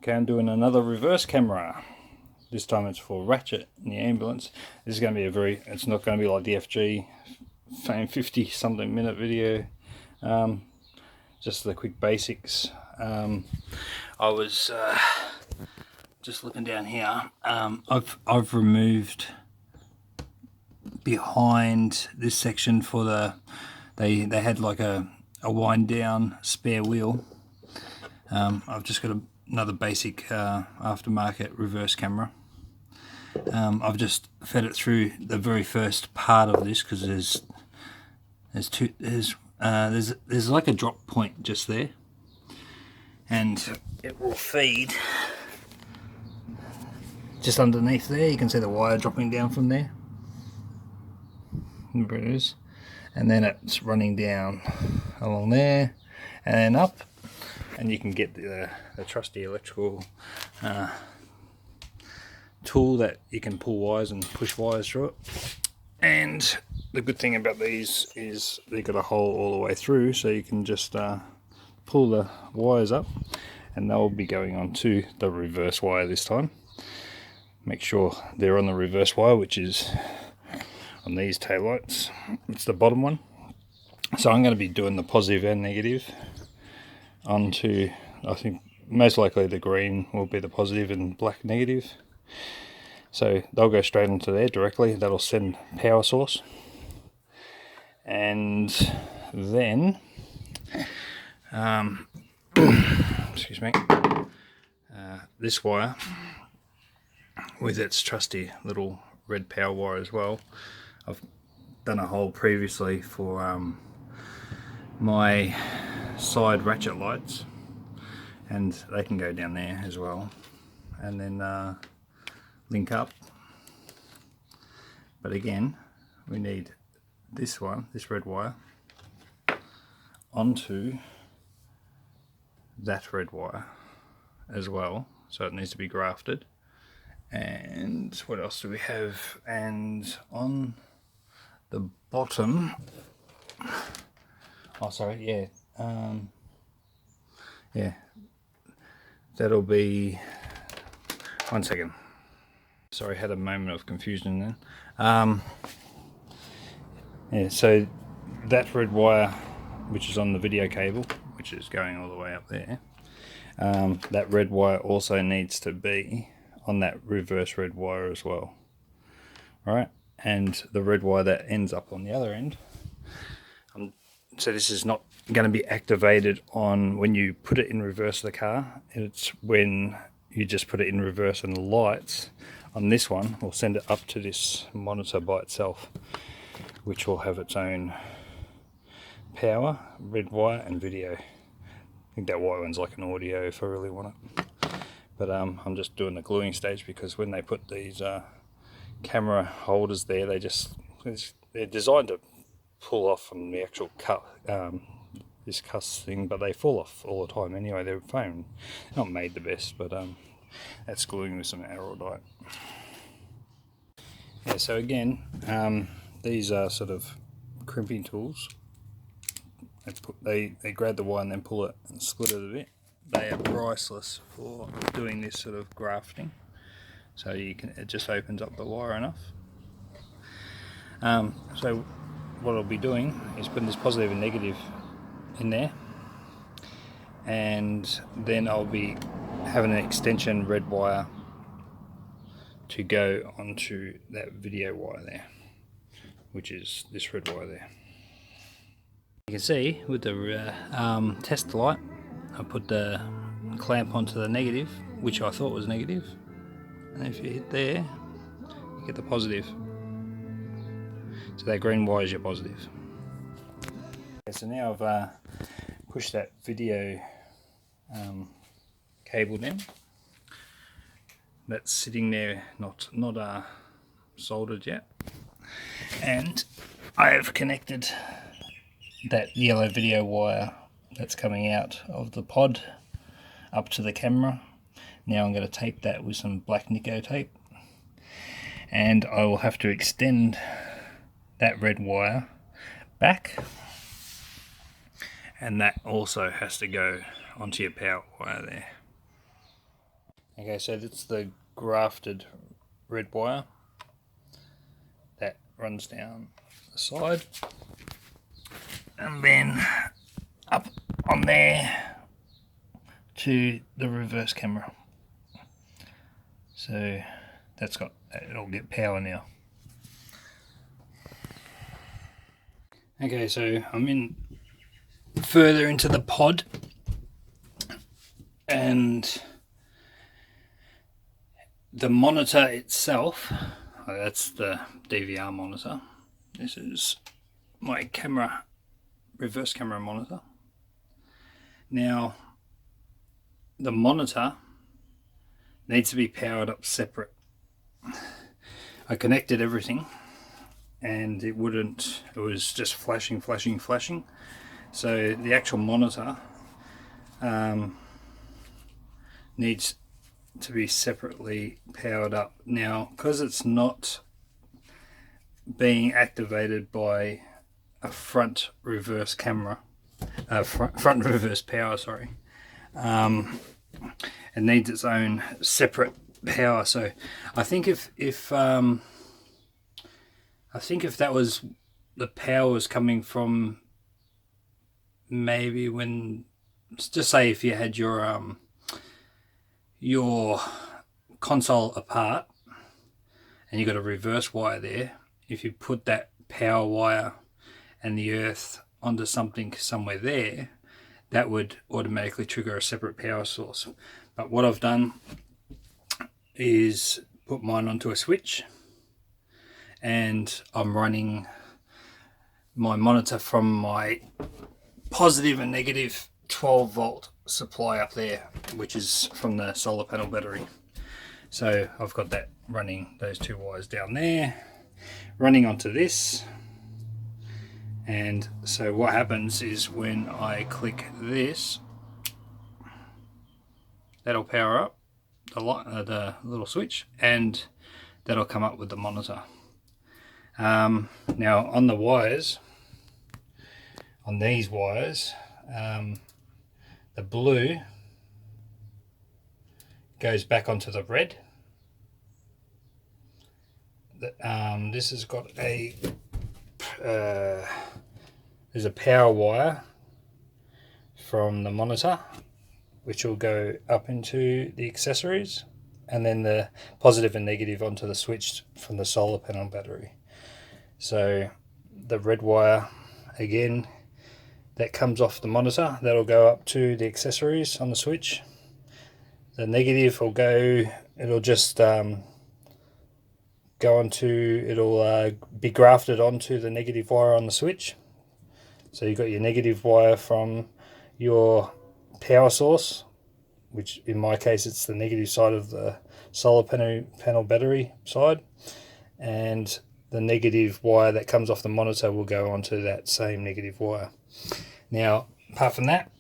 Okay, I'm doing another reverse camera. This time it's for Ratchet in the ambulance. This is going to be it's not going to be like the FG Fame 50 something minute video. Just the quick basics. I was just looking down here. I've removed behind this section for the they had like a wind down spare wheel. I've just got another basic aftermarket reverse camera. I've just fed it through the very first part of this because there's like a drop point just there, and it will feed just underneath there. You can see the wire dropping down from there. There it is, and then it's running down along there and then up, and you can get the trusty electrical tool that you can pull wires and push wires through it. And the good thing about these is they've got a hole all the way through, so you can just pull the wires up and they'll be going onto the reverse wire this time. Make sure they're on the reverse wire, which is on these taillights. It's the bottom one. So I'm going to be doing the positive and negative onto, I think most likely the green will be the positive and black negative. So they'll go straight into there directly. That'll send power source. And then, excuse me, this wire with its trusty little red power wire as well. I've done a hole previously for my side ratchet lights, and they can go down there as well, and then link up. But again, we need this red wire onto that red wire as well, so it needs to be grafted. And what else do we have? And on the bottom, oh sorry, yeah, that'll be, one second, sorry, had a moment of confusion then. Yeah, so that red wire, which is on the video cable, which is going all the way up there, that red wire also needs to be on that reverse red wire as well. Alright, and the red wire that ends up on the other end, so this is not going to be activated on when you put it in reverse of the car. It's when you just put it in reverse, and the lights on this one will send it up to this monitor by itself, which will have its own power, red wire and video. I think that white one's like an audio if I really want it. But I'm just doing the gluing stage, because when they put these camera holders there, they're designed to pull off from the actual cut, this cuss thing, but they fall off all the time anyway. They're foam, not made the best, but that's gluing with some araldite. Yeah, so again, these are sort of crimping tools. They grab the wire and then pull it and split it a bit. They are priceless for doing this sort of grafting. So it just opens up the wire enough. So what I'll be doing is putting this positive and negative in there, and then I'll be having an extension red wire to go onto that video wire there, which is this red wire there. You can see with the test light, I put the clamp onto the negative, which I thought was negative, and if you hit there, you get the positive. So that green wire is your positive. Okay, so now I've pushed that video cable in. That's sitting there, not soldered yet, and I have connected that yellow video wire that's coming out of the pod up to the camera. Now I'm going to tape that with some black Nico tape, and I will have to extend that red wire back, and that also has to go onto your power wire there. Okay, so that's the grafted red wire that runs down the side, and then up on there to the reverse camera. So that's got, it'll get power now. Okay, so I'm in further into the pod, and the monitor itself, that's the DVR monitor. This is my camera, reverse camera monitor. Now, the monitor needs to be powered up separate. I connected everything and it wouldn't, it was just flashing. So the actual monitor needs to be separately powered up. Now, because it's not being activated by a front reverse camera, front reverse power, sorry, it needs its own separate power. So I think if that was, the power was coming from, maybe when, just say if you had your console apart and you got a reverse wire there, if you put that power wire and the earth onto something somewhere there, that would automatically trigger a separate power source. But what I've done is put mine onto a switch, and I'm running my monitor from my positive and negative 12 volt supply up there, which is from the solar panel battery. So I've got that running, those two wires down there, running onto this. And so what happens is when I click this, that'll power up the light, the little switch, and that'll come up with the monitor. Now on the wires, on these wires, the blue goes back onto the red. This has got a there's a power wire from the monitor which will go up into the accessories, and then the positive and negative onto the switch from the solar panel battery. So the red wire, again, that comes off the monitor, that'll go up to the accessories on the switch. The negative will go, it'll just go onto, it'll be grafted onto the negative wire on the switch. So you've got your negative wire from your power source, which in my case it's the negative side of the solar panel battery side, and the negative wire that comes off the monitor will go onto that same negative wire. Now, apart from that,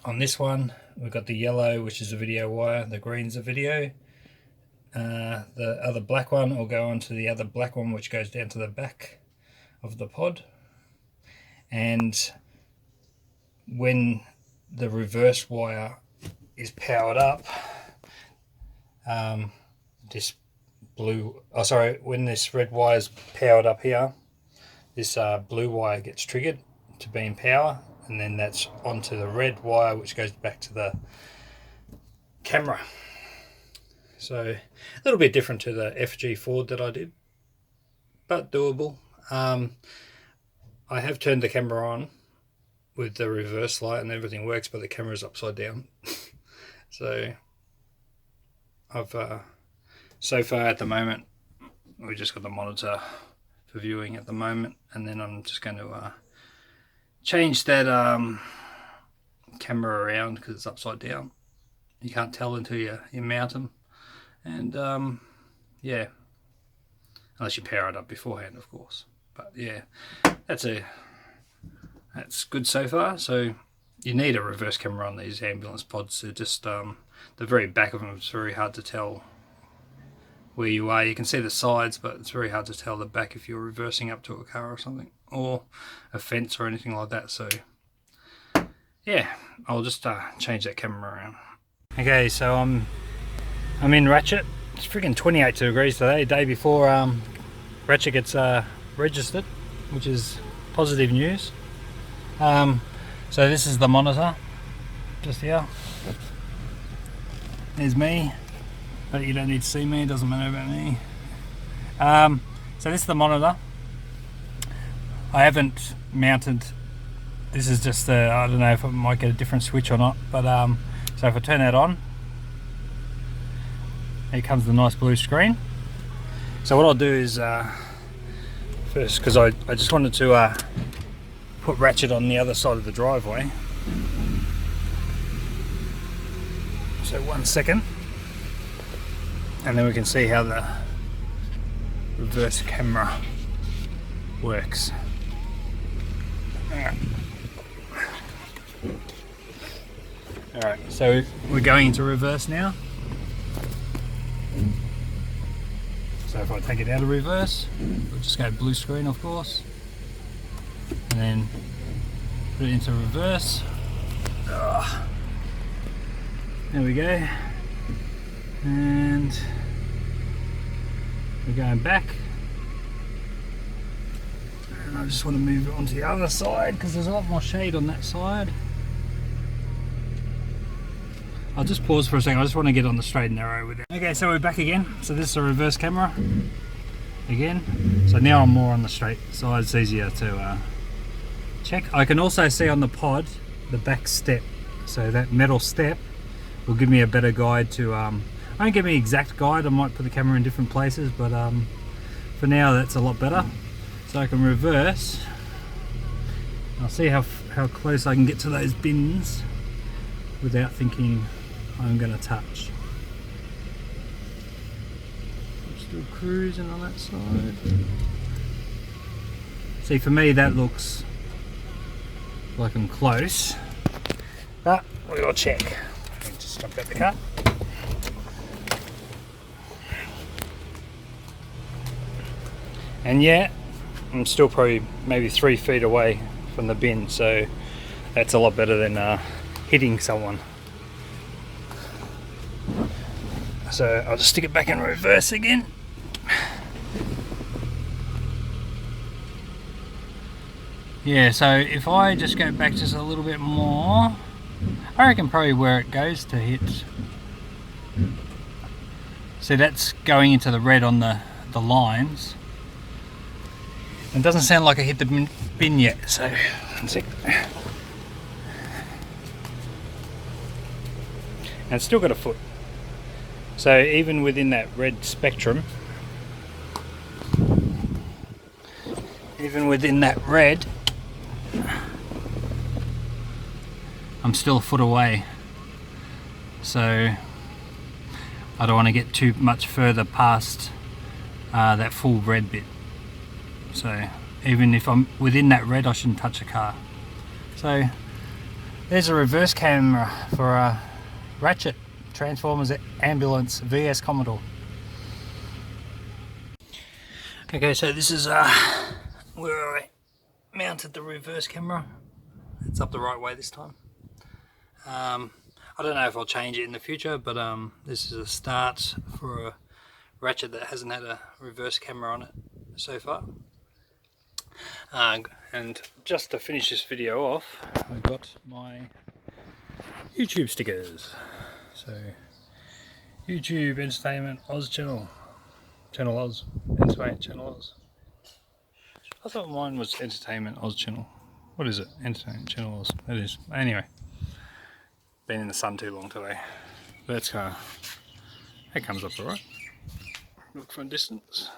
on this one we've got the yellow, which is a video wire, the green's a video. The other black one will go onto the other black one, which goes down to the back of the pod. And when the reverse wire is powered up, this blue, when this red wire is powered up here, this blue wire gets triggered to be in power, and then that's onto the red wire, which goes back to the camera. So a little bit different to the FG Ford that I did, but doable. I have turned the camera on with the reverse light and everything works, but the camera's upside down. So I've so far at the moment we just got the monitor for viewing at the moment, and then I'm just going to change that camera around because it's upside down. You can't tell until you mount them, and yeah, unless you power it up beforehand, of course. But yeah, that's good so far. So you need a reverse camera on these ambulance pods. They're just the very back of them, it's very hard to tell where you are. You can see the sides, but it's very hard to tell the back if you're reversing up to a car or something, or a fence or anything like that. So yeah, I'll just change that camera around. Okay, so I'm I'm in Ratchet. It's freaking 28 degrees today, day before Ratchet gets registered, which is positive news. So this is the monitor, just here. There's me, but you don't need to see me, it doesn't matter about me. So this is the monitor. I haven't mounted, this is just I don't know if I might get a different switch or not, but so if I turn that on, here comes the nice blue screen. So what I'll do is first, because I just wanted to put Ratchet on the other side of the driveway. So 1 second, and then we can see how the reverse camera works. Alright, so we're going into reverse now. So if I take it out of reverse, we'll just go blue screen, of course, and then put it into reverse. There we go, and we're going back. And I just want to move it onto the other side because there's a lot more shade on that side. I'll just pause for a second, I just want to get on the straight and narrow with it. Okay, so we're back again. So this is a reverse camera again. So now I'm more on the straight side, it's easier to check. I can also see on the pod the back step. So that metal step will give me a better guide to, won't give me an exact guide, I might put the camera in different places, but for now that's a lot better. So I can reverse. I'll see how close I can get to those bins without thinking I'm going to touch. I'm still cruising on that side. See, for me that looks like I'm close, but we gotta check. Just jump out the car. And yeah, I'm still probably maybe 3 feet away from the bin, so that's a lot better than hitting someone. So I'll just stick it back in reverse again. Yeah, so if I just go back just a little bit more, I reckon probably where it goes to hit. So that's going into the red on the lines. It doesn't sound like I hit the bin yet, so let's see. And it's still got a foot. So even within that red spectrum, even within that red, I'm still a foot away. So I don't want to get too much further past that full red bit. So even if I'm within that red, I shouldn't touch a car. So there's a reverse camera for a Ratchet Transformers Ambulance VS Commodore. Okay, so this is where I mounted the reverse camera. It's up the right way this time. I don't know if I'll change it in the future, but this is a start for a Ratchet that hasn't had a reverse camera on it so far. And just to finish this video off, I got my YouTube stickers. So YouTube Entertainment Oz Channel Oz, Entertainment Channel Oz. I thought mine was Entertainment Oz Channel. What is it? Entertainment Channel Oz. It is. Anyway, been in the sun too long today. Let's that comes up alright. Look from a distance.